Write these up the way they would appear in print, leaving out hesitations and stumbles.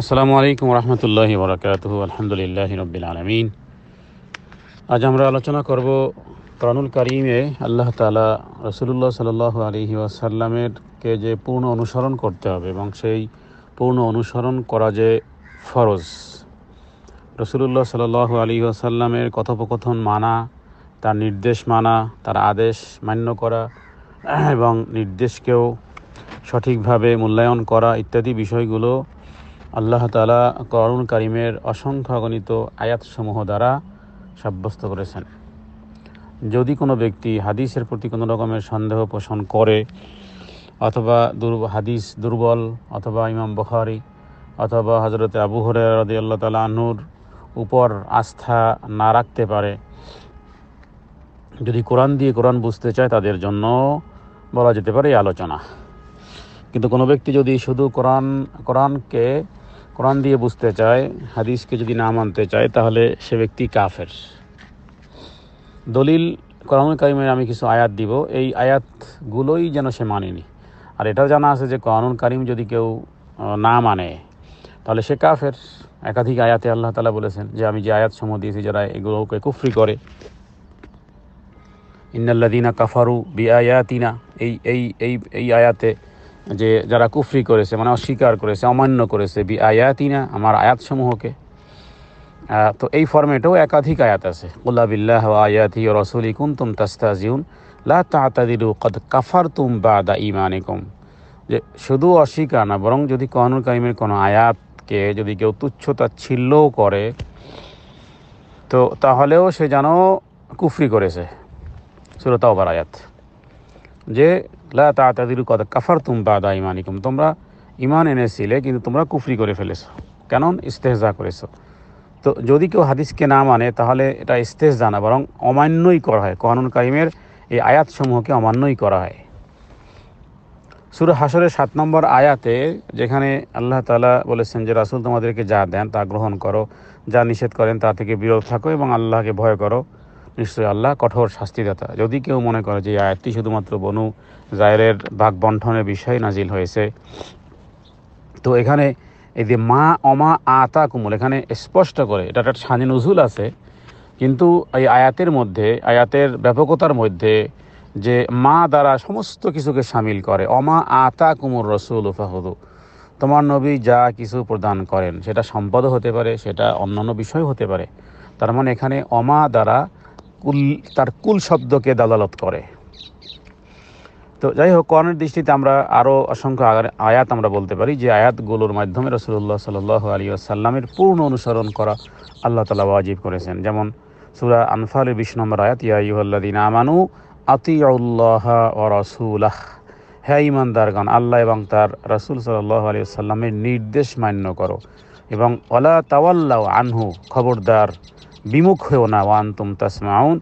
আসসালামু আলাইকুম রহমতুল্লাহি বরকাতুহু। আলহামদুলিল্লাহি রাব্বিল আলামিন। আজ আমরা আলোচনা করব কোরআনুল কারীমে আল্লাহ তাআলা রাসূলুল্লাহ সাল্লাল্লাহু আলাইহি ওয়াসাল্লামের কে যে পূর্ণ অনুসরণ করতে হবে এবং সেই পূর্ণ অনুসরণ করা যে ফরজ। রাসূলুল্লাহ সাল্লাল্লাহু আলাইহি ওয়াসাল্লামের কথোপকথন মানা, তার নির্দেশ মানা, তার আদেশ মান্য করা এবং নির্দেশকেও সঠিকভাবে মূল্যায়ন করা ইত্যাদি বিষয়গুলো আল্লাহ তাআলা কোরআনুল কারীমের অসংখ্য অগণিত আয়াতসমূহ দ্বারা সাব্যস্ত করেছেন। যদি কোনো ব্যক্তি হাদিসের প্রতি কোনো রকমের সন্দেহ পোষণ করে অথবা হাদিস দুর্বল অথবা ইমাম বুখারী অথবা হযরত আবু হুরায়রা রাদিয়াল্লাহু তাআলা আনহুর উপর আস্থা না রাখতে পারে, যদি কোরআন দিয়ে কোরআন বুঝতে চায় তাদের জন্য বলা যেতে পারে এই আলোচনা। কিন্তু কোনো ব্যক্তি যদি শুধু কোরআন দিয়ে বুঝতে চায়, হাদিসকে যদি না মানতে চায়, তাহলে সে ব্যক্তি কাফের। দলিল কোরআনুল কারীমের আমি কিছু আয়াত দিব, এই আয়াতগুলোই যেন সে মানেনি। আর এটাও জানা আছে যে কোরআনুল কারীম যদি কেউ না মানে তাহলে সে কাফের। একাধিক আয়াতে আল্লাহ তাআলা বলেছেন যে আমি যে আয়াতসমূহ দিয়েছি যারা এগুলোকে কুফরি করে, ইন্নাল্লাযীনা কাফারু বিআয়াতিনা, এই আয়াতে যে যারা কুফরি করেছে মানে অস্বীকার করেছে, অমান্য করেছে, বিআয়াতিনা আমার আয়াতসমূহকে, তো এই ফরম্যাটেও একাধিক আয়াত আছে। কুল বিল্লাহি ওয়া আয়াতিহি ওয়া রাসূলিহি কুনতুম তাস্তাহজিউন লা তা'তাযিরু ক্বাদ কাফারতুম বা'দা ঈমানিকুম। যে শুধু অস্বীকার না, বরং যদি কোরআনুল কারীমের কোনো আয়াতকে যদি কেউ তুচ্ছ-তাচ্ছিল্যও করে তো তাহলেও সে যেন কুফরি করেছে। সূরা তাওবার আয়াত, যে লা তা'তাযিরু ক্বাদ কাফারতুম বা'দা ঈমানিকুম, তোমরা ঈমান এনেছিলে কিন্তু তোমরা কুফরি করে ফেলেছো, কেন? ইস্তেহজা করেছো। তো যদি কেউ হাদিসকে না মানে তাহলে এটা ইস্তেহজা না, বরং অমান্যই করা হয়। কোরআনুল কারীমের এই আয়াতসমূহকে অমান্যই করা হয়। সূরা হাশরের 7 নম্বর আয়াতে যেখানে আল্লাহ তাআলা বলেছেন যে রাসূল তোমাদেরকে যা দেন তা গ্রহণ করো, যা নিষেধ করেন তা থেকে বিরত থাকো এবং আল্লাহকে ভয় করো, নিশ্চয়ই আল্লাহ কঠোর শাস্তিদাতা। যদি কেউ মনে করে যে এই আয়াতটি শুধুমাত্র বনু যায়েরের ভাগ বন্টনের বিষয় নাজিল হয়েছে, তো এখানে এই যে মা অমা আতা কুমুল এখানে স্পষ্ট করে এটা একটা শানে নুজুল আছে, কিন্তু এই আয়াতের মধ্যে, আয়াতের ব্যাপকতার মধ্যে যে মা দ্বারা সমস্ত কিছুকে শামিল করে। অমা আতা কুমুর রসুল ফাহুদু, তোমার নবী যা কিছু প্রদান করেন সেটা সম্পদও হতে পারে, সেটা অন্যান্য বিষয় হতে পারে। তার মানে এখানে অমা দ্বারা তার কুল শব্দকে দালালত করে। তো যাই হোক, কোরআনের দৃষ্টিতে আমরা আরও অসংখ্য আয়াত আমরা বলতে পারি যে আয়াতগুলোর মাধ্যমে রাসূলুল্লাহ সাল্লাল্লাহু আলাইহি ওয়াসাল্লামের পূর্ণ অনুসরণ করা আল্লাহ তাআলা ওয়াজিব করেছেন। যেমন সূরা আনফালের 20 নম্বর আয়াত, ইয়া আইয়ুহাল্লাযীনা আমানু আতিউল্লাহা ওয়া রাসূলাহ, হে ঈমানদারগণ আল্লাহ এবং তার রাসূল সাল্লাল্লাহু আলাইহি ওয়াসাল্লামের নির্দেশ মান্য করো, এবং ওয়ালা তাওয়াল্লাউ আনহু, খবরদার বিমুখ হও না, ওয়া আনতুম তাসমাউন,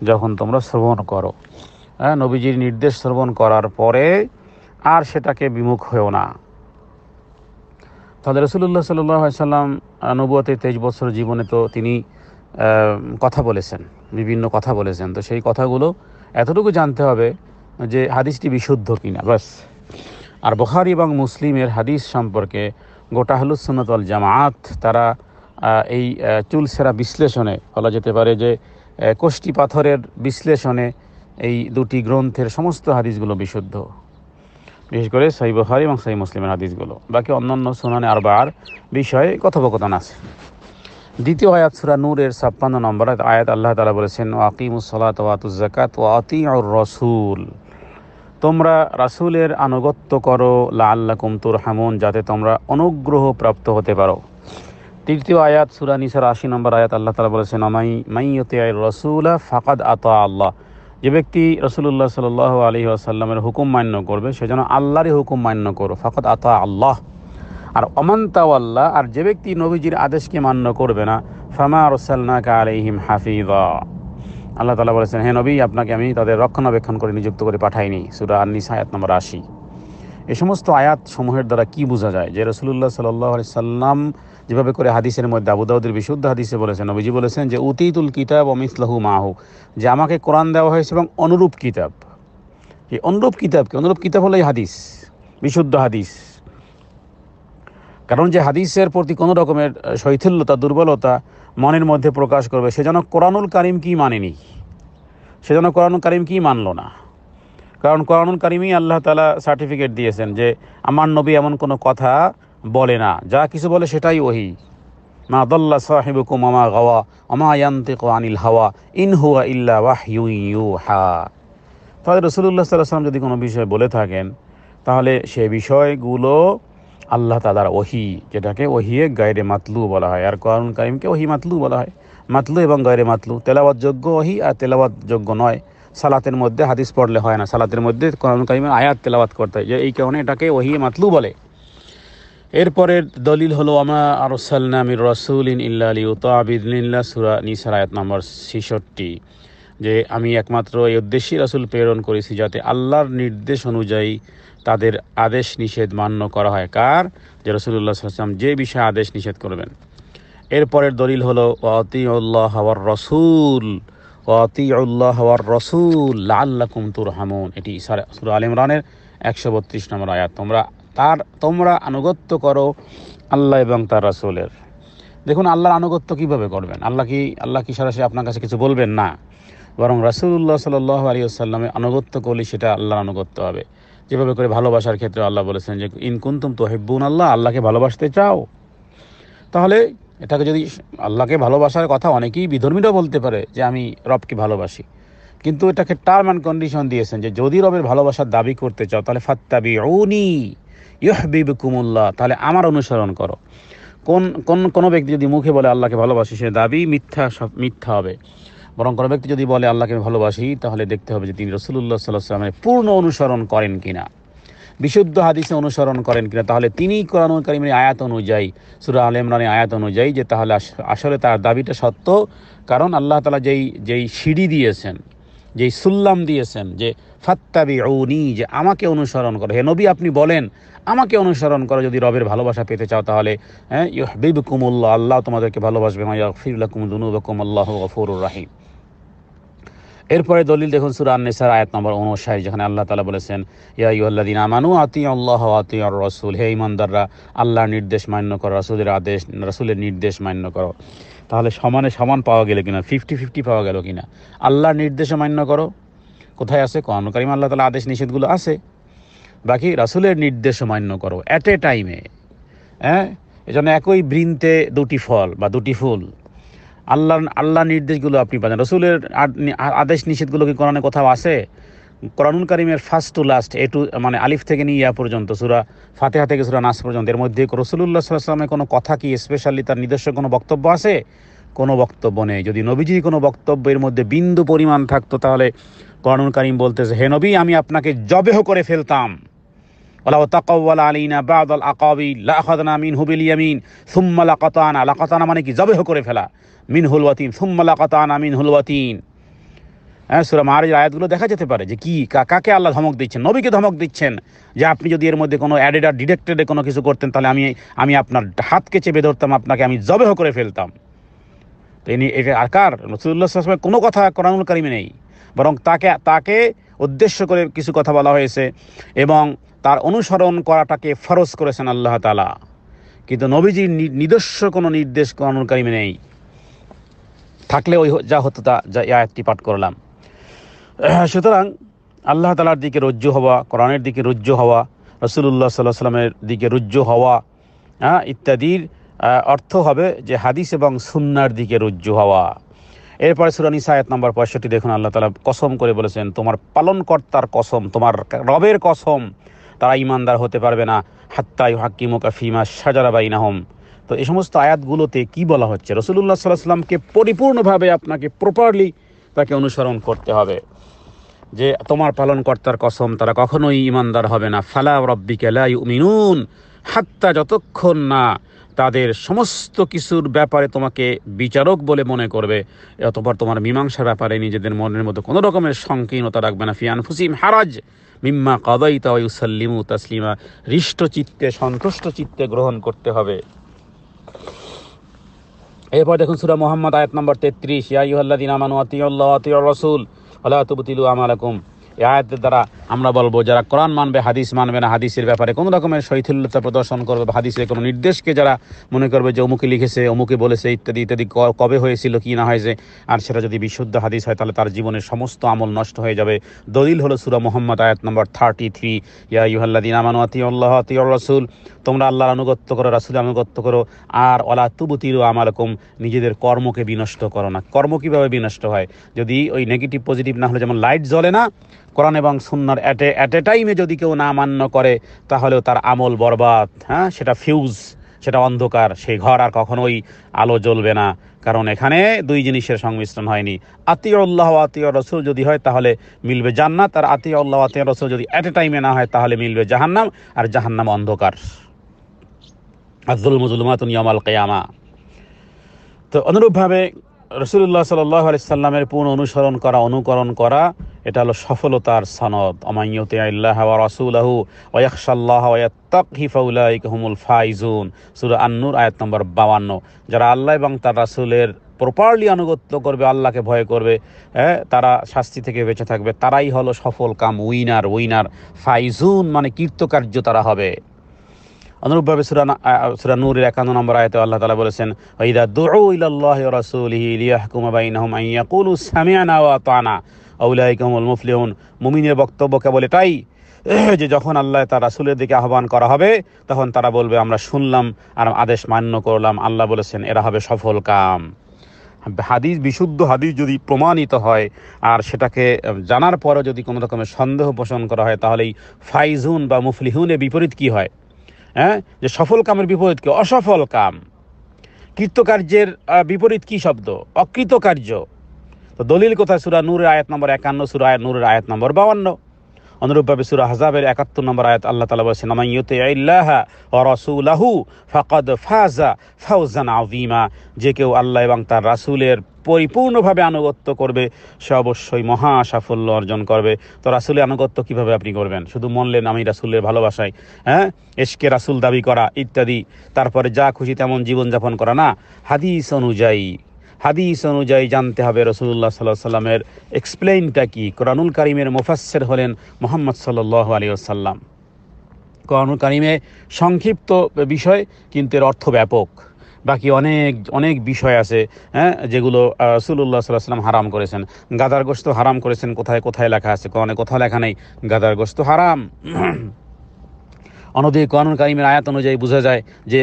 যখন তোমরা শ্রবণ করো। নবীজির নির্দেশ শ্রবণ করার পরে আর সেটাকে বিমুখ হয়েও না। তাহলে রাসূলুল্লাহ সাল্লাল্লাহু আলাইহি ওয়াসাল্লাম নবুয়তের 23 বছর জীবনে তো তিনি কথা বলেছেন, বিভিন্ন কথা বলেছেন। তো সেই কথাগুলো এতটুকু জানতে হবে যে হাদিসটি বিশুদ্ধ কিনা, বাস। আর বুখারী এবং মুসলিমের হাদিস সম্পর্কে গোটা আহলুস সুন্নাত ওয়াল জামাআত তারা এই চুলসেরা বিশ্লেষণে বলা যেতে পারে যে কোষ্ঠী পাথরের বিশ্লেষণে এই দুটি গ্রন্থের সমস্ত হাদিসগুলো বিশুদ্ধ, বিশেষ করে সহিহ বুখারী এবং সহিহ মুসলিমের হাদিসগুলো। বাকি অন্যান্য সুনানে আরবার বিষয়ে কথোপকথন আছে। দ্বিতীয় আয়াত সূরা নূরের 56 নম্বর আয়াত, আল্লাহ তাআলা বলেছেন ওয়াকিমুস সালাতা ওয়া আতুজ যাকাত ওয়া আতিউর রাসূল, তোমরা রাসূলের আনুগত্য করো, লাআল্লাকুম তুরহামুন, যাতে তোমরা অনুগ্রহ প্রাপ্ত হতে পারো। তৃতীয় আয়াত সূরা নিসার 80 নম্বর আয়াত, আল্লাহ তাআলা বলেছেন মাইয়ুতি'ir রাসূলা ফাকাদ আতা আল্লাহ, যে ব্যক্তি রাসূলুল্লাহ সাল্লাল্লাহু আলাইহি ওয়াসাল্লামের হুকুম মান্য করবে সে যেন আল্লাহরই হুকুম মান্য করো, ফাকাদ আতা আল্লাহ। আর ওমান তাওয়াল্লা, আর যে ব্যক্তি নবীজির আদেশকে মান্য করবে না, ফামা আরসালনাকা আলাইহিম হাফিযা, আল্লাহ তাআলা বলেছেন হে নবী আপনাকে আমি তাদের রক্ষণাবেক্ষণ করে নিযুক্ত করে পাঠাইনি। সূরা আন-নিসা আয়াত নম্বর 80। এই সমস্ত আয়াত সমূহের দ্বারা কি বোঝা যায় যে রাসূলুল্লাহ সাল্লাল্লাহু আলাইহি সাল্লাম যেভাবে করে হাদিসের মধ্যে আবু দাউদের বিশুদ্ধ হাদিসে বলেছেন, নবীজি বলেছেন যে উতিতুল কিতাব ওয়া মিসলাহু মাহু, যে আমাকে কোরআন দেওয়া হয়েছে এবং অনুরূপ কিতাব। এই অনুরূপ কিতাব হলো এই হাদিস, বিশুদ্ধ হাদিস। কারণ যে হাদিসের প্রতি কোনো রকমের শৈথিল্যতা, দুর্বলতা মনের মধ্যে প্রকাশ করবে, সে যেন কোরআনুল কারিমকেই মানেনি, সে যেন কোরআনুল কারিমকেই মানল না। কারণ কোরআনুল কারিমই আল্লাহ তাআলা সার্টিফিকেট দিয়েছেন যে আমার নবী এমন কোনো কথা বলে না, যা কিছু বলে সেটাই ওহী। মা দাল্লা সাহিবুকুম ওয়া মা গাওয়া ওয়া মা ইয়ানতিকু আনিল হাওয়া ইন হুয়া ইল্লা ওয়াহয়ুন ইউহা। তাহলে রাসূলুল্লাহ সাল্লাল্লাহু আলাইহি ওয়াসাল্লাম যদি কোনো বিষয় বলে থাকেন, তাহলে সে বিষয়গুলো আল্লাহ তাআলার ওহী, যেটাকে ওহিয়ে গায়রে মাতলু বলা হয়। আর কোরআনুল কারীমকে ওহী মাতলু বলা হয়। মাতলু এবং গায়রে মাতলু, তেলাওয়াতযোগ্য ওহী আর তেলাওয়াতযোগ্য নয়। সালাতের মধ্যে হাদিস পড়লে হয় না, সালাতের মধ্যে কোরআনুল কারীমের আয়াত তেলাওয়াত করতে হয়, যে এই কারণে এটাকে ওহী মাতলু বলে। এরপরের দলিল হলো আমা আরসালনা মির রাসূলিন ইল্লা লিইউতা বিইذনিল্লাহ, সূরা নিসার আয়াত নম্বর 66, যে আমি একমাত্র এই উদ্দেশ্যে রাসূল প্রেরণ করেছি যাতে আল্লাহর নির্দেশ অনুযায়ী তাদের আদেশ নিষেধ মান্য করা হয়। কার? যে রাসূলুল্লাহ সাল্লাল্লাহু আলাইহি ওয়াসাল্লাম যে বিষয়ে আদেশ নিষেধ করবেন। এরপরের দলিল হলো ওয়াতিউল্লাহ ওয়ার রাসূল, ওয়াতিউল্লাহ ওয়ার রাসূল লাআল্লাকুম তুরহামুন। এটি সূরা আলে ইমরানের 132 নম্বর আয়াত। তোমরা আনুগত্য করো আল্লাহ এবং তার রাসূলের। দেখুন আল্লাহর আনুগত্য কিভাবে করবেন? আল্লাহ কি সরাসরি আপনার কাছে কিছু বলবেন না, বরং রাসূলুল্লাহ সাল্লাল্লাহু আলাইহি ওয়াসাল্লামের আনুগত্য করলে সেটা আল্লাহর আনুগত্য হবে। যেভাবে করে ভালোবাসার ক্ষেত্রে আল্লাহ বলেছেন যে ইন কুনতুম তুহিব্বুনাল্লাহ, আল্লাহকে ভালোবাসতে চাও, তাহলে এটাকে যদি আল্লাহকে ভালোবাসার কথা অনেকেই বিধর্মীরাও বলতে পারে যে আমি রবকে ভালোবাসি, কিন্তু এটাকে টার্ম অ্যান্ড কন্ডিশন দিয়েছেন যে যদি রবের ভালোবাসার দাবি করতে চাও তাহলে ফাত্তাবিউনি ইউহিব্বুকুমুল্লাহ, তাহলে আমার অনুসরণ করো। কোনো ব্যক্তি যদি মুখে বলে আল্লাহকে ভালোবাসি, সে দাবি মিথ্যা হবে। বরং কোনো ব্যক্তি যদি বলে আল্লাহকে ভালোবাসি, তাহলে দেখতে হবে যে তিনি রাসূলুল্লাহ সাল্লাল্লাহু আলাইহি ওয়াসাল্লামের পূর্ণ অনুসরণ করেন কিনা, বিশুদ্ধ হাদিসে অনুসরণ করেন কিনা। তাহলে তিনি কোরআনুল কারীমের আয়াত অনুযায়ী, সূরা আলে ইমরানের আয়াত অনুযায়ী, যে তাহলে আসলে তার দাবিটা সত্য। কারণ আল্লাহ তাআলা যেই সিঁড়ি দিয়েছেন, যেই সুল্লাম দিয়েছেন, যে ফাত্তাবিউনি, যে আমাকে অনুসরণ করো। হে নবী, আপনি বলেন আমাকে অনুসরণ করো যদি রবের ভালোবাসা পেতে চাও, তাহলে ইউহিব্বুকুমুল্লাহ, আল্লাহ তোমাদেরকে ভালোবাসবে। ওয়া ইয়াগফির লাকুম যুনুবাকুম আল্লাহু গফুরুর রাহিম। এরপরে দলিল দেখুন সূরা আন-নিসার আয়াত নম্বর 59, যেখানে আল্লাহ তাআলা বলেছেন ইয়া আইয়ুহাল্লাযীনা আমানু আতিউল্লাহ ওয়া আতিউর রাসূল, হে ঈমানদাররা আল্লাহর নির্দেশ মান্য করো, রাসূলের নির্দেশ মান্য করো। তাহলে সমানে সমান পাওয়া গেল কিনা, 50-50 পাওয়া গেল কিনা? আল্লাহর নির্দেশে মান্য করো কোথায় আছে? কোরআনুল কারীমে আল্লাহ তাআলা আদেশ নিষেধগুলো আছে। বাকি রাসূলের নির্দেশে মান্য করো এট এ টাইমে। এজন্য একই বৃন্তে দুটি ফল বা দুটি ফুল। আল্লাহ নির্দেশগুলো আপনি পাচ্ছেন, রাসূলের আদেশ নিষেধগুলো কি কোরআনে কোথাও আছে? কোরআনুল কারীমের ফার্স্ট টু লাস্ট, মানে আলিফ থেকে নিয়ে ইয়া পর্যন্ত, সূরা ফাতিহা থেকে সূরা নাস পর্যন্ত, এর মধ্যে রাসূলুল্লাহ সাল্লাল্লাহু আলাইহি ওয়াসাল্লামের কোনো কথা কি স্পেশালি তার নিজস্ব কোনো বক্তব্য আছে? কোনো বক্তব্য নেই। যদি নবীজির কোনো বক্তব্যের মধ্যে বিন্দু পরিমাণ থাকতো, তাহলে কোরআনুল কারীম বলতেছে হে নবী, আমি আপনাকে জবেহ করে ফেলতাম। ওয়ালাউ তাকাওয়ালা আলাইনা বা'দাল আকাবিল লাআখাযনা মিনহু বিল ইয়ামিন সুম্মা লাকাতানা। লাকাতানা মানে কি? জবেহ করে ফেলা। মিনহুল ওয়াতিন সুম্মা লাকাতানা মিনহুল ওয়াতিন। সূরা মাআরিজের আয়াতগুলো দেখা যেতে পারে যে কি কাকে আল্লাহ ধমক দিচ্ছেন। নবীকে ধমক দিচ্ছেন যে আপনি যদি এর মধ্যে কোনো অ্যাডেড আর ডিডাক্টেড কোনো কিছু করতেন, তাহলে আমি আপনার হাতকে চেপে ধরতাম, আপনাকে আমি জবেহ করে ফেলতাম। তো এটা আকার রাসূলুল্লাহ সাল্লাল্লাহু আলাইহি ওয়াসাল্লামের কোনো কথা কোরআনুল কারীমে নেই, বরং তাকে উদ্দেশ্য করে কিছু কথা বলা হয়েছে এবং তার অনুসরণ করাটাকে ফরজ করেছেন আল্লাহ তাআলা। কিন্তু নবীজির নিজস্ব কোনো নির্দেশ কোরআনুল কারীমে নেই। থাকলে ওই যা হতো তা যা এই আয়াতটি পাঠ করলাম। সুতরাং আল্লাহ তাআলার দিকে রুজু হওয়া, কোরআনের দিকে রুজু হওয়া, রাসূলুল্লাহ সাল্লাল্লাহু আলাইহি ওয়াসাল্লামের দিকে রুজু হওয়া ইত্যাদির অর্থ হবে যে হাদিস এবং সুন্নাহর দিকে রুজু হওয়া। এরপরে সূরা নিসা আয়াত নম্বর 65 দেখুন আল্লাহ তাআলা কসম করে বলেছেন, তোমার পালনকর্তার কসম, তোমার রবের কসম, তারা ঈমানদার হতে পারবে না হাত্তা ইউহাক্কিমুকা ফীমা শাজারা বাইনাহুম। তো এই সমস্ত আয়াতগুলোতে কি বলা হচ্ছে? রাসূলুল্লাহ সাল্লাল্লাহু আলাইহি ওয়াসাল্লামকে পরিপূর্ণভাবে আপনাকে প্রপারলি তাকে অনুসরণ করতে হবে। যে তোমার পালনকর্তার কসম, তারা কখনোই ঈমানদার হবে না। ফালা রাব্বিকা লা ইউমিনুন, হাত্তা, যতক্ষণ না তাদের সমস্ত কিছুর ব্যাপারে তোমাকে বিচারক বলে মনে করবে, অতঃপর তোমার মীমাংসার ব্যাপারে নিজেদের মনের মধ্যে কোনো রকমের সংকীর্ণতা রাখবে না। ফি আনফুসিহিম হারাজ মিম্মা কাদাইতা ওয়া ইউসাল্লিমু তাসলিমা, হৃষ্ট চিত্তে, সন্তুষ্ট চিত্তে গ্রহণ করতে হবে। এরপর দেখুন সূরা মুহাম্মদ আয়াত নম্বর 33, ইয়া আইয়ুহাল্লাযীনা আমানু আতিউল্লাহ ওয়া আতিউর রাসূল ওয়া লা তুবতিলু আমালাকুম। এই আয়াতের দ্বারা আমরা বলবো যারা কোরআন মানবে, হাদিস মানবে না, হাদিসের ব্যাপারে কোনো রকমের শৈথিল্যতা প্রদর্শন করবে, হাদিসের কোনো নির্দেশকে যারা মনে করবে যে অমুকে লিখেছে, অমুকে বলেছে ইত্যাদি ইত্যাদি, কবে হয়েছিল কি না হয়েছে, আর সেটা যদি বিশুদ্ধ হাদিস হয় তাহলে তার জীবনের সমস্ত আমল নষ্ট হয়ে যাবে। দলিল হলো সূরা মুহাম্মদ আয়াত নম্বর 33, ইয়া আইয়ুহাল্লাযীনা আমানু আতিউল্লাহ আতিউর রাসূল, তোমরা আল্লাহর আনুগত্য করো, রাসূলের আনুগত্য করো, আর ওয়ালা তুবতিলু আমালাকুম, নিজেদের কর্মকে বিনষ্ট করো না। কর্ম কিভাবে বিনষ্ট হয়? যদি ওই নেগেটিভ পজিটিভ না হলে যেমন লাইট জ্বলে না, কোরআন এবং সুন্নাহর অ্যাট এ টাইমে যদি কেউ না মান্য করে তাহলেও তার আমল বরবাদ। হ্যাঁ, সেটা ফিউজ, সেটা অন্ধকার, সেই ঘর আর কখনোই আলো জ্বলবে না, কারণ এখানে দুই জিনিসের সংমিশ্রণ হয়নি। আতিউল্লাহ আতিউর রাসূল যদি হয় তাহলে মিলবে জান্নাত, আর আতিউল্লাহ আতিউর রাসূল যদি অ্যাট এ টাইমে না হয় তাহলে মিলবে জাহান্নাম, আর জাহান্নাম অন্ধকার। আয-যুলমু যুলুমাতুন ইয়াওমাল কিয়ামা। তো অনুরূপভাবে রাসূলুল্লাহ সাল্লাল্লাহু আলাইহি সাল্লামের পূর্ণ অনুসরণ করা, অনুকরণ করা, এটা হলো সফলতার সনদ। আমান ইউতিইল্লাহ ওয়া রাসূলাহু ওয়া ইয়াখশাল্লাহ ওয়া ইয়াত্তাকি ফাউলাইকা হুমুল ফাইজুন, সূরা আন-নূর আয়াত নম্বর 52। যারা আল্লাহ এবং তার রাসূলের প্রপারলি আনুগত্য করবে, আল্লাহকে ভয় করবে, তারা শাস্তি থেকে বেঁচে থাকবে, তারাই হলো সফল কাম, উইনার। ফাইজুন মানে কৃতকার্য তারা হবে। অনুরূপভাবে সূরা নূরের 51 নম্বর আয়াতে আল্লাহ তাআলা বলেছেন, ওয়াইদা দুউ ইলাল্লাহি ওয়া রাসূলিহি লিয়াহকুমা বাইনাহুম আন ইয়াকুলু সামি'না ওয়া আতা'না আউলাইকা হুমুল মুফলিহুন। মুমিনের বক্তব্য কেবল এটাই যে যখন আল্লাহ তার রাসূলের দিকে আহ্বান করা হবে তখন তারা বলবে আমরা শুনলাম আর আদেশ মান্য করলাম। আল্লাহ বলেছেন এরা হবে সফল কাম। হাদিস, বিশুদ্ধ হাদিস যদি প্রমাণিত হয় আর সেটাকে জানার পরও যদি কোনো রকমের সন্দেহ পোষণ করা হয় তাহলে এই ফাইজুন বা মুফলিহুনের বিপরীত কি হয়? যে সফল কামের বিপরীত কি? অসফল কাম। কৃতকার্যের বিপরীত কি শব্দ? অকৃতকার্য। তো দলিল কোথায়? সূরা নূরের আয়াত নম্বর 51, সূরা নূরের আয়াত নম্বর 52। অনুরূপভাবে সূরা আহজাবের 71 নম্বর আয়াত আল্লাহ তাআলা বলেছেন, মান ইউতিইল্লাহা ওয়া রাসূলাহু ফাকাদ ফাযা ফাওজান আযীমা। যে কেউ আল্লাহ এবং তার রাসূলের পরিপূর্ণভাবে আনুগত্য করবে সে অবশ্যই মহা সাফল্য অর্জন করবে। তো রাসূলের আনুগত্য কিভাবে আপনি করবেন? শুধু মনলেন আমি রাসূলের ভালোবাসায়, ইশকে রাসূল দাবি করা ইত্যাদি, তারপরে যা খুশি তেমন জীবনযাপন করা না। হাদিস অনুযায়ী জানতে হবে রাসূলুল্লাহ সাল্লাল্লাহু আলাইহি ওয়াসাল্লামের এক্সপ্লেইনটা কি। কোরআনুল কারীমের মুফাসসির হলেন মুহাম্মদ সাল্লাল্লাহু আলাইহি ওয়াসাল্লাম। কোরআনুল কারীমে সংক্ষিপ্ত বিষয় কিন্তু এর অর্থ ব্যাপক। বাকি অনেক বিষয় আছে যেগুলো রাসূলুল্লাহ সাল্লাল্লাহু আলাইহি ওয়াসাল্লাম হারাম করেছেন। গাদার গোশত হারাম করেছেন, কোথায় লেখা আছে? কোরআনে কোথাও লেখা নেই গাদার গোশত হারাম। অন্যদিকে কোরআনুল কারীমের আয়াত অনুযায়ী বোঝা যায় যে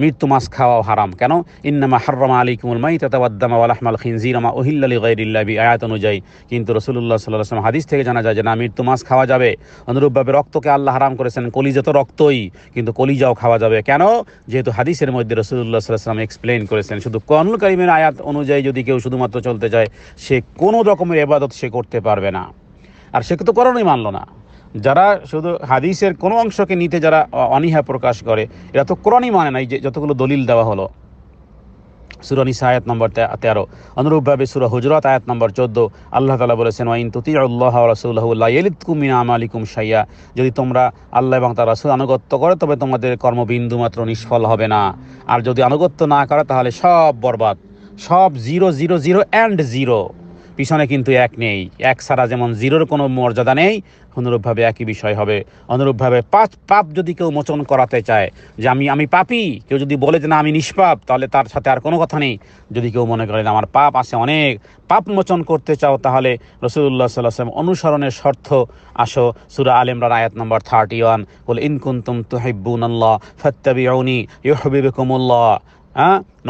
মৃত্যু মাছ খাওয়াও হারাম। কেন? ইন্নামা হাররামা আলাইকুমুল মাইতাতা ওয়াদ দামা ওয়া লাহমাল খিনজির মা উহিল্লা লিগাইরিল্লাহি বি, আয়াত অনুযায়ী। কিন্তু রাসূলুল্লাহ সাল্লাল্লাহু আলাইহি ওয়াসাল্লাম হাদিস থেকে জানা যায় যে না, মৃত্যু মাছ খাওয়া যাবে। অনুরূপভাবে রক্তকে আল্লাহ হারাম করেছেন, কলিজা তো রক্তই, কিন্তু কলিজাও খাওয়া যাবে। কেন? যেহেতু হাদিসের মধ্যে রাসূলুল্লাহ সাল্লাল্লাহু আলাইহি ওয়াসাল্লাম এক্সপ্লেইন করেছেন। শুধু কোরআনুল কারীমের আয়াত অনুযায়ী যদি কেউ শুধুমাত্র চলতে যায় সে কোনো রকমের ইবাদত সে করতে পারবে না, আর সে তো কোরআনই মানলো না। যারা শুধু হাদিসের কোনো অংশকে নিতে যারা অনীহা প্রকাশ করে এরা তো কোরআনই মানে না। এই যে যতগুলো দলিল দেওয়া হলো, সূরা নিসা আয়াত নম্বর 13, অনুরূপভাবে সূরা হুজুরাত আয়াত নম্বর 14 আল্লাহ তাআলা বলেছেন, ওয়া ইন তুতিউল্লাহ ওয়া রাসূলাহু লা ইয়ালিদকুম মিন আমালিকুম শাইয়া। যদি তোমরা আল্লাহ এবং তার রাসূল আনুগত্য করো তবে তোমাদের কর্ম বিন্দু মাত্র নিষ্ফল হবে না, আর যদি আনুগত্য না করো তাহলে সব বরবাদ, সব 0 অ্যান্ড 0। পিছনে কিন্তু এক নেই, এক ছাড়া যেমন জিরোর কোনো মর্যাদা নেই, অনুরূপভাবে একই বিষয় হবে। অনুরূপভাবে পাপ যদি কেউ মোচন করাতে চায় যে আমি পাপী, কেউ যদি বলে যে না আমি নিষ্পাপ, তাহলে তার সাথে আর কোনো কথা নেই। যদি কেউ মনে করে আমার পাপ আছে অনেক, পাপ মোচন করতে চাও, তাহলে রাসূলুল্লাহ সাল্লাল্লাহু আলাইহি ওয়াসাল্লাম অনুসরণের শর্ত আসো সূরা আলে ইমরান আয়াত নম্বর 31, কুল ইন কুনতুম তুহিব্বুনাল্লাহ ফাত্তাবিউনি ইউহিব্বুকুমুল্লাহ।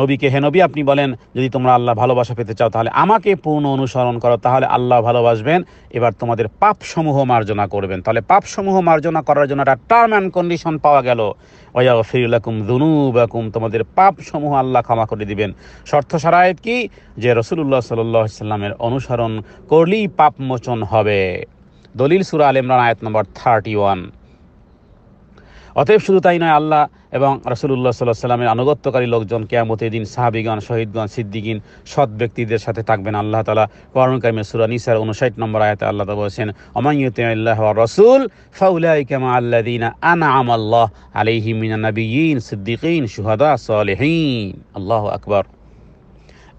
নবীকে, হে নবী আপনি বলেন যদি তোমরা আল্লাহ ভালোবাসা পেতে চাও তাহলে আমাকে পূর্ণ অনুসরণ করো, তাহলে আল্লাহ ভালোবাসবেন। এবার তোমাদের পাপসমূহ মার্জনা করবেন। তাহলে পাপসমূহ মার্জনা করার জন্য একটা টার্ম অ্যান্ড কন্ডিশন পাওয়া গেল, ওয়ায়াগফির লাকুম যুনুবাকুম, তোমাদের পাপসমূহ আল্লাহ ক্ষমা করে দিবেন। শর্ত শারায়েত কি? যে রাসূলুল্লাহ সাল্লাল্লাহু আলাইহি ওয়াসাল্লামের অনুসরণ করলেই পাপ মোচন হবে। দলিল সূরা আলে ইমরান আয়াত নম্বর 31। অতএব শুধু তাই নয়, আল্লাহ এবং রাসূলুল্লাহ সাল্লাল্লাহু আলাইহি ওয়াসাল্লামের আনুগত্যকারী লোকজন কিয়ামতের দিন সাহাবীগণ, শহীদগণ, সিদ্দিকিন, সৎ ব্যক্তিদের সাথে থাকবেন। আল্লাহ তাআলা কোরআনুল কারীমের সূরা নিসার 59 নম্বর আয়াতে আল্লাহ তাআলা বলেছেন, ওমান ইউতিইল্লাহ ওয়া রাসূল ফাউলাইকা মা'আল্লাযীনা আন'আমা আল্লাহু আলাইহিম মিনান নাবিয়্যিন, সিদ্দিকিন, শুহাদা, সালিহিন। আল্লাহু আকবার।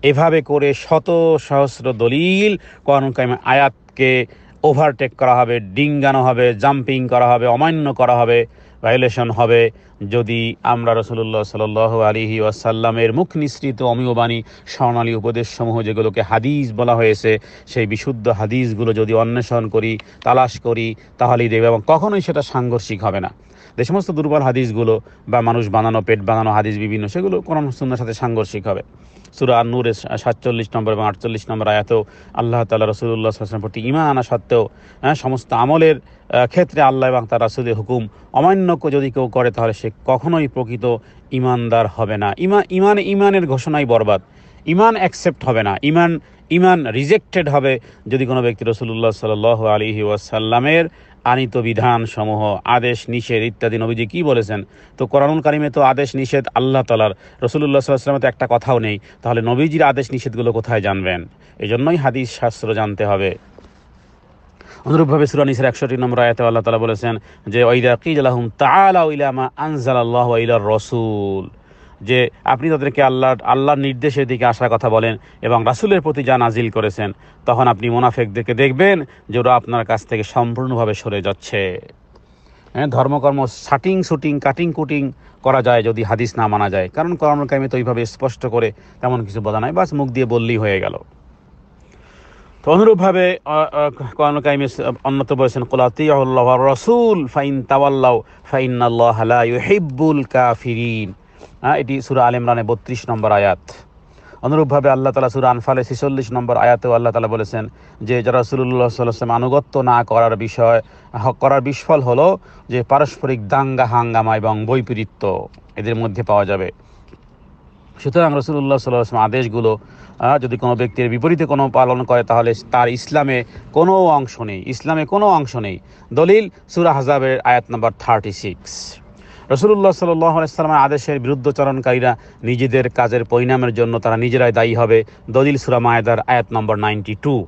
এভাবে করে শত সহস্র দলিল কোরআনুল কারীমের আয়াতকে ওভারটেক করা হবে, ডিঙ্গানো হবে, জাম্পিং করা হবে, অমান্য করা হবে, ভায়োলেশন হবে যদি আমরা রাসূলুল্লাহ সাল্লাল্লাহু আলাইহি ওয়াসাল্লামের মুখ নিঃসৃত অমীয় বাণী স্বর্ণালী উপদেশসমূহ যেগুলোকে হাদিস বলা হয়েছে সেই বিশুদ্ধ হাদিসগুলো যদি অন্বেষণ করি, তালাশ করি, তাহলেই দেখবে এবং কখনোই সেটা সাংঘর্ষিক হবে না। যে সমস্ত দুর্বল হাদিসগুলো বা মানুষ বানানো, পেট বানানো হাদিস বিভিন্ন, সেগুলো কোরআন সুন্নাহর সাথে সাংঘর্ষিক হবে। সূরা আন-নূরের ৪৭ নম্বর এবং ৪৮ নম্বর আয়াতেও আল্লাহ তাআলা রাসূলুল্লাহ সাল্লাল্লাহু আলাইহি ওয়াসাল্লামের প্রতি ঈমান আনা সত্ত্বেও সমস্ত আমলের ক্ষেত্রে আল্লাহ এবং তার রাসূলের হুকুম অমান্য যদি কেউ করে তাহলে সে কখনোই প্রকৃত ঈমানদার হবে না। ঈমানের ঘোষণাই বরবাদ। ঈমান অ্যাকসেপ্ট হবে না, ঈমান রিজেক্টেড হবে যদি কোনো ব্যক্তি রাসূলুল্লাহ সাল্লাল্লাহু আলাইহি ওয়াসাল্লামের আনিত বিধান সমূহ, আদেশ নিষেধ ইত্যাদি, নবীজি কি বলেছেন, তো কোরআনুল কারিমে তো আদেশ নিষেধ আল্লাহ তাআলার, রাসূলুল্লাহ সাল্লাল্লাহু আলাইহি ওয়াসাল্লামের তো একটা কথাও নেই, তাহলে নবীজির আদেশ নিষেধগুলো কোথায় জানবেন? এজন্যই হাদিস শাস্ত্র জানতে হবে। অনুরূপভাবে সূরা নিসার ৬১ নম্বর আয়াতে আল্লাহ তাআলা বলেছেন যে ওয়াইদা কিলা লাহুম তাআলাউ ইলা মা আনজালাল্লাহু ওয়া ইলার রাসূল, যে আপনি তাদেরকে আল্লাহর নির্দেশের দিকে আসার কথা বলেন এবং রাসূলের প্রতি যা নাজিল করেছেন, তখন আপনি মুনাফিকদেরকে দেখবেন যে ওরা আপনার কাছ থেকে সম্পূর্ণভাবে সরে যাচ্ছে। ধর্মকর্ম শুটিং কাটিং কুটিং করা যায় যদি হাদিস না মানা যায়, কারণ কোরআনুল কারিমে তো এইভাবে স্পষ্ট করে তেমন কিছু বলা নাই, বাস মুখ দিয়ে বললেই হয়ে গেল। তো অনুরূপভাবে কোরআনুল কারিমে অন্যত বলেছেন কুল আতিউল্লাহ ওয়ার রাসূল ফাইন তাওয়াল্লাউ ফাইন্নাল্লাহা লা ইউহিব্বুল কাফিরিন। এটি সূরা আলে ইমরানের ৩২ নম্বর আয়াত। অনুরূপভাবে আল্লাহ তাআলা সূরা আনফালের ৪৬ নম্বর আয়াতেও আল্লাহ তাআলা বলেছেন যে যারা রাসূলুল্লাহ সাল্লাল্লাহু আলাইহি ওয়াসাল্লাম আনুগত্য না করার বিস্ফল হলো যে পারস্পরিক দাঙ্গা হাঙ্গামা এবং বৈপরীত্য এদের মধ্যে পাওয়া যাবে। সুতরাং রাসূলুল্লাহ সাল্লাল্লাহু আলাইহি ওয়াসাল্লাম আদেশগুলো যদি কোনো ব্যক্তির বিপরীতে কোনো পালন করে তাহলে তার ইসলামে কোনো অংশ নেই। দলিল সূরা আহজাবের আয়াত নম্বর 36। রাসূলুল্লাহ সাল্লাল্লাহু আলাইহি ওয়াসাল্লামের আদেশের বিরুদ্ধচারণকারীরা নিজেদের কাজের পরিণামের জন্য তারা নিজেরাই দায়ী হবে। দলিল সূরা মায়েদার আয়াত নম্বর 92।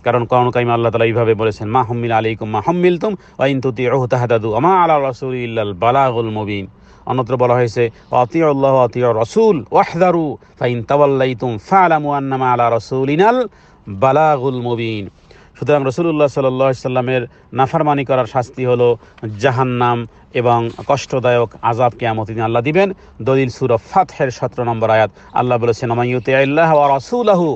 কারণ কোরআনুল কারিমে আল্লাহ তাআলা এইভাবে বলেছেন মা হুম্মিলা আলাইকুম মা হুম্মিলতুম ওয়া ইন তুতিউহু তাহতাদু ওয়া মা আলা রাসূলি ইল্লাল বালাগুল মুবিন। অন্যত্র বলা হয়েছে আতিউল্লাহ ওয়া আতিউর রাসূল ওয়াহযারু ফাইন তাওয়াল্লাইতুম ফা'লামু আন্নামা আলা রাসূলিনাল বালাগুল মুবিন। সুতরাং রাসূলুল্লাহ সাল্লাল্লাহু আলাইহি ওয়াসাল্লামের নাফরমানি করার শাস্তি হলো জাহান্নাম এবং কষ্টদায়ক আযাব কিয়ামতের দিন আল্লাহ দিবেন। দলিল সূরা ফাতহের ১৭ নম্বর আয়াত। আল্লাহ বলেছেন মাইয়ুতিইল্লাহ ওয়া রাসূলাহু,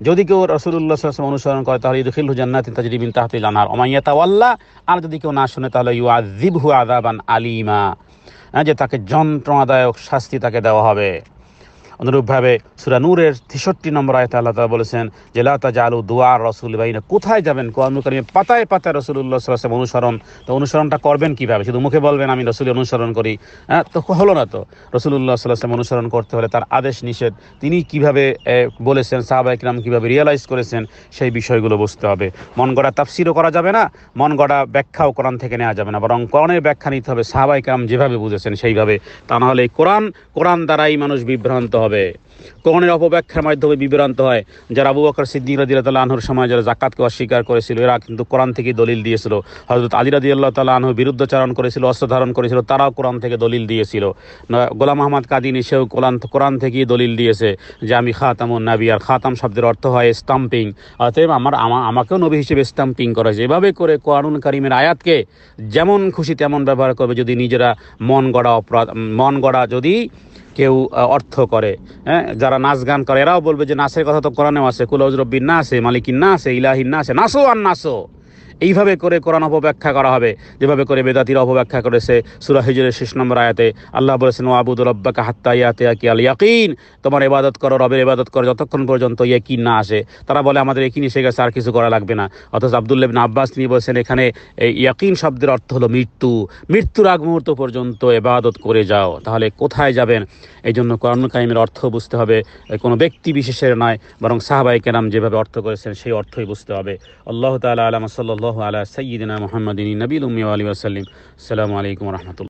যদি কেউ রাসূলুল্লাহ সাল্লাল্লাহু আলাইহি ওয়াসাল্লাম অনুসরণ করে তাহলে ইদখিলহু জান্নাতিন তাজরি মিন তাহতিল আনহার ওয়া মান ইয়াতাওয়াল্লা, আর যদি কেউ না শুনে তাহলে ইউআযিবহু আযাবান আলীমা, যে তাকে যন্ত্রণাদায়ক শাস্তি তাকে দেওয়া হবে। অনুরূপভাবে সূরা নূরের ৬৩ নম্বর আয়াতে আল্লাহ তাআলা বলেছেন যে লা তাজালু দুআর রাসূল বাইনা, কোথায় যাবেন? কোরআনুল কারিমে পাতায় পাতায় রাসূলুল্লাহ সাল্লাল্লাহু আলাইহি ওয়াসাল্লাম অনুসরণ। তো অনুসরণটা করবেন কিভাবে? শুধু মুখে বলবেন আমি রাসূলের অনুসরণ করি, তো হলো না। তো রাসূলুল্লাহ সাল্লাল্লাহু আলাইহি ওয়াসাল্লাম অনুসরণ করতে হলে তার আদেশ নিষেধ তিনি কিভাবে বলেছেন, সাহাবায়ে কিরাম কিভাবে রিয়ালাইজ করেছেন, সেই বিষয়গুলো বুঝতে হবে। মন গড়া তাফসীরও করা যাবে না, মন গড়া ব্যাখ্যাও কোরআন থেকে নেওয়া যাবে না, বরং কোরআনের ব্যাখ্যা নিতে হবে সাহাবায়ে কিরাম যেভাবে বুঝেছেন সেইভাবে। তা না হলে কোরআন দ্বারাই মানুষ বিভ্রান্ত হবে, কোরআনের অপব্যাখ্যার মাধ্যমে বিভ্রান্ত হয়। যারা আবু বকর সিদ্দিক রাদিয়াল্লাহু তাআলা আনহুর সময় যারা যাকাতকে অস্বীকার করেছিল, এরা কিন্তু কোরআন থেকে দলিল দিয়েছিল। হযরত আলী রাদিয়াল্লাহু তাআলা আনহু বিরুদ্ধাচরণ করেছিল, অস্ত্র ধারণ করেছিল, তারাও কোরআন থেকে দলিল দিয়েছিল। গোলাম আহমদ কাদিনী সেও কোরআন থেকেই দলিল দিয়েছে যে আমি খাতামুন নবী, আর খাতাম শব্দের অর্থ হয় স্টাম্পিং, অতএব আমাকেও নবী হিসেবে স্টাম্পিং করা হয়েছে। এভাবে করে কোরআনুল কারিমের আয়াতকে যেমন খুশি তেমন ব্যবহার করবে যদি নিজেরা মন গড়া যদি কেউ অর্থ করে। যারা নাচ গান করে এরাও বলবে যে নাচের কথা তো কোরআনেও আছে, কুল আউযু বিরাব্বিন নাস, মালিকিন নাস, ইলাহিন নাস, নাসো আর নাসো। এইভাবে করে কোরআন অপব্যাখ্যা করা হবে, যেভাবে করে বেদাতিরা অপব্যাখ্যা করেছে। সূরা হিজরের 6 নম্বর আয়াতে আল্লাহ বলেছেন ওয়াবুদু রাব্বাকা হাত্তা ইয়াতিয়াকাল ইয়াকিন, তোমার ইবাদত করো, রবের ইবাদত করো যতক্ষণ পর্যন্ত ইয়াকিন না আসে। তারা বলে আমাদের ইয়াকিন এসে গেছে, আর কিছু করা লাগবে না। অথচ আব্দুল্লাহ ইবনে আব্বাস তিনি বলেছেন এখানে এই ইয়াকিন শব্দের অর্থ হলো মৃত্যুর আগ মুহূর্ত পর্যন্ত ইবাদত করে যাও। তাহলে কোথায় যাবেন? এই জন্য কোরআনুল কারিমের অর্থ বুঝতে হবে, কোনো ব্যক্তি বিশেষের নয়, বরং সাহাবায়ে কেরাম যেভাবে অর্থ করেছেন সেই অর্থই বুঝতে হবে। আল্লাহু তাআলা আ'লাম। সাল্লাল্লাহু আলা সাইয়্যিদিনা মুহাম্মাদিন নবিয়্যিল উম্মি ওয়া আলিহি ওয়া সাল্লাম। আসসালামু আলাইকুম ওয়া রাহমাতুল্লাহ।